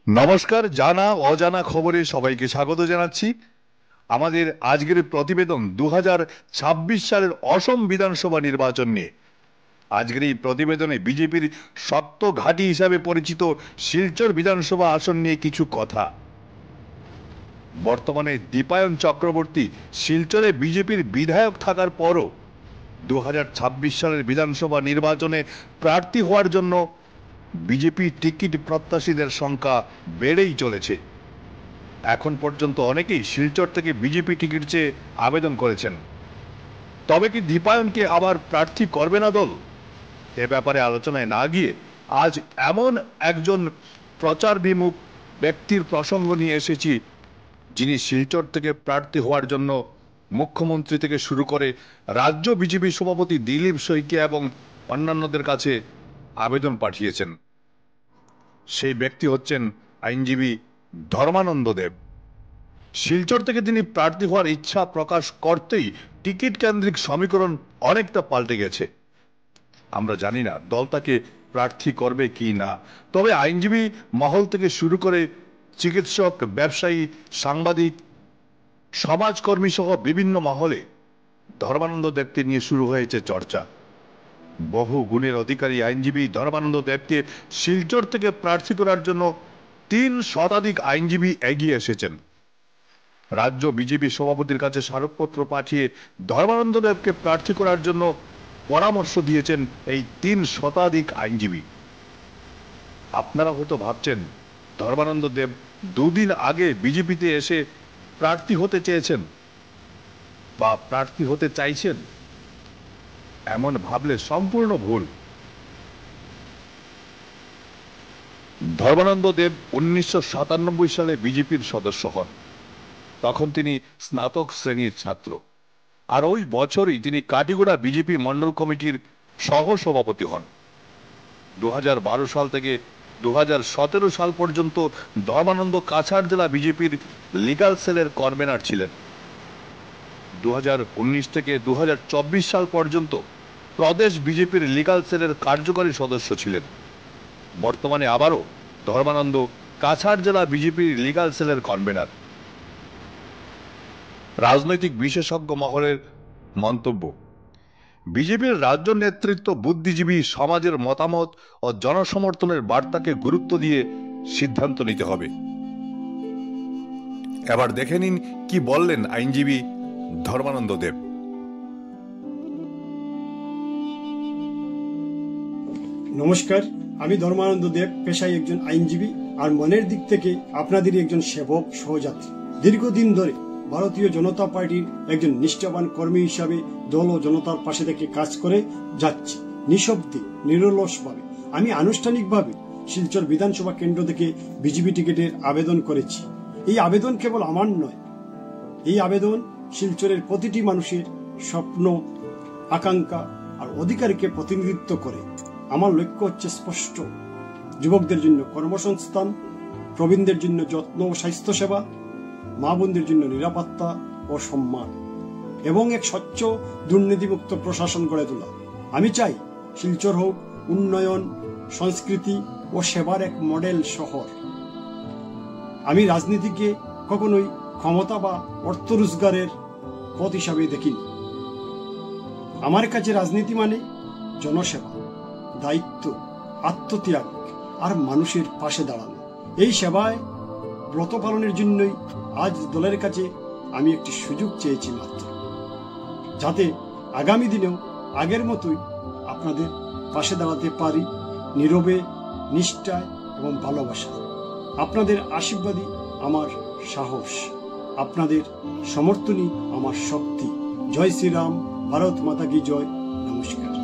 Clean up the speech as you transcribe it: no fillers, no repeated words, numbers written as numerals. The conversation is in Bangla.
নমস্কার, জানা অজানা খবরে সবাইকে স্বাগত জানাচ্ছি। আমাদের আজকের প্রতিবেদন 2026 সালের অসম বিধানসভা নির্বাচন নিয়ে। আজকের এই প্রতিবেদনে বিজেপির শক্ত ঘাঁটি হিসাবে পরিচিত শিলচর বিধানসভা আসন নিয়ে কিছু কথা। বর্তমানে দীপায়ন চক্রবর্তী শিলচরে বিজেপির বিধায়ক থাকার পরও 2026 সালের বিধানসভা নির্বাচনে প্রার্থী হওয়ার জন্য বিজেপি টিকিট প্রত্যাশীদের সংখ্যা বেড়েই চলেছে। এখন পর্যন্ত অনেকেই শিলচর থেকে বিজেপি টিকিট চেয়ে আবেদন করেছেন। তবে কি দীপায়নকে আবার প্রার্থী করবে না দল? এ ব্যাপারে আলোচনায় না গিয়ে আজ এমন একজন প্রচার বিমুখ ব্যক্তির প্রসঙ্গ নিয়ে এসেছি, যিনি শিলচর থেকে প্রার্থী হওয়ার জন্য মুখ্যমন্ত্রী থেকে শুরু করে রাজ্য বিজেপি সভাপতি দিলীপ শইকীয়া এবং অন্যান্যদের কাছে আবেদন পাঠিয়েছেন। সেই ব্যক্তি হচ্ছেন আইনজীবী ধর্মানন্দ দেব। শিলচর থেকে তিনি প্রার্থী হওয়ার ইচ্ছা প্রকাশ করতেই টিকিট কেন্দ্রিক সমীকরণ অনেকটা পাল্টে গেছে। আমরা জানি না দল তাকে প্রার্থী করবে কি না, তবে আইনজীবী মহল থেকে শুরু করে চিকিৎসক, ব্যবসায়ী, সাংবাদিক, সমাজকর্মী সহ বিভিন্ন মহলে ধর্মানন্দ দেবকে নিয়ে শুরু হয়েছে চর্চা। বহু গুণের অধিকারী আইনজীবী ধর্মানন্দ দেবকে শিলচর থেকে প্রার্থী করার জন্য 3 শতাধিক আইনজীবী এগিয়ে এসেছেন। রাজ্য বিজেপি সভাপতির কাছে স্মারকপত্র পাঠিয়ে ধর্মানন্দ দেবকে প্রার্থী করার জন্য পরামর্শ দিয়েছেন এই 3 শতাধিক আইনজীবী। আপনারা হয়তো ভাবছেন ধর্মানন্দ দেব 2 দিন আগে বিজেপিতে এসে প্রার্থী হতে চেয়েছেন বা প্রার্থী হতে চাইছেন। এমন ভাবলে সম্পূর্ণ ভুল। ধর্মানন্দ দেব 1997 সালে বিজেপির সদস্য হন। তখন তিনি স্নাতক শ্রেণীর ছাত্র, আর ওই বছরই তিনি কাটিগড়া বিজেপি মন্ডল কমিটির সহ সভাপতি হন। 2012 সাল থেকে 2017 সাল পর্যন্ত ধর্মানন্দ কাছাড় জেলা বিজেপির লিগাল সেলের কনভেনার ছিলেন। 2019 থেকে 2024 সাল পর্যন্ত প্রদেশ বিজেপির লিগাল সেলের কার্যকরী সদস্য ছিলেন। বর্তমানে আবারও ধর্মানন্দ কাছাড় জেলা বিজেপির লিগাল সেলের কনভেনার। রাজনৈতিক বিশেষজ্ঞ মহলের মন্তব্য, বিজেপির রাজ্য নেতৃত্ব বুদ্ধিজীবী সমাজের মতামত ও জনসমর্থনের বার্তাকে গুরুত্ব দিয়ে সিদ্ধান্ত নিতে হবে। এবার দেখে নিন কি বললেন আইনজীবী ধর্মানন্দ দেব। নমস্কার, আমি ধর্মানন্দ দেব, পেশায় একজন আইনজীবী আর মনের দিক থেকে আপনাদেরই একজন সেবক, সহযাত্রী। দীর্ঘদিন ধরে ভারতীয় জনতা পার্টির একজন নিষ্ঠাবান কর্মী হিসাবে দল ও জনতার পাশে থেকে কাজ করে যাচ্ছি নিঃশব্দে, নিরলসভাবে। আমি আনুষ্ঠানিকভাবে শিলচর বিধানসভা কেন্দ্র থেকে বিজেপি টিকিটের আবেদন করেছি। এই আবেদন কেবল আমার নয়, এই আবেদন শিলচরের প্রতিটি মানুষের স্বপ্ন, আকাঙ্ক্ষা আর অধিকারকে প্রতিনিধিত্ব করে। আমার লক্ষ্য হচ্ছে স্পষ্ট: যুবকদের জন্য কর্মসংস্থান, প্রবীণদের জন্য যত্ন ও স্বাস্থ্যসেবা, মা বোনদের জন্য নিরাপত্তা ও সম্মান, এবং এক স্বচ্ছ দুর্নীতিমুক্ত প্রশাসন গড়ে তোলা। আমি চাই শিলচর হোক উন্নয়ন, সংস্কৃতি ও সেবার এক মডেল শহর। আমি রাজনীতিকে কখনোই ক্ষমতা বা অর্থ রোজগারের পথ হিসাবে দেখিনি। আমার কাছে রাজনীতি মানে জনসেবা, দায়িত্ব, আত্মত্যাগ আর মানুষের পাশে দাঁড়ানো। এই সেবায় ব্রত পালনের জন্যই আজ দলের কাছে আমি একটি সুযোগ চেয়েছি মাত্র, যাতে আগামী দিনেও আগের মতোই আপনাদের পাশে দাঁড়াতে পারি, নীরবে, নিষ্ঠায় এবং ভালোবাসা। আপনাদের আশীর্বাদই আমার সাহস, আপনাদের সমর্থনই আমার শক্তি। জয় শ্রীরাম, ভারত মাতা কি জয়। নমস্কার।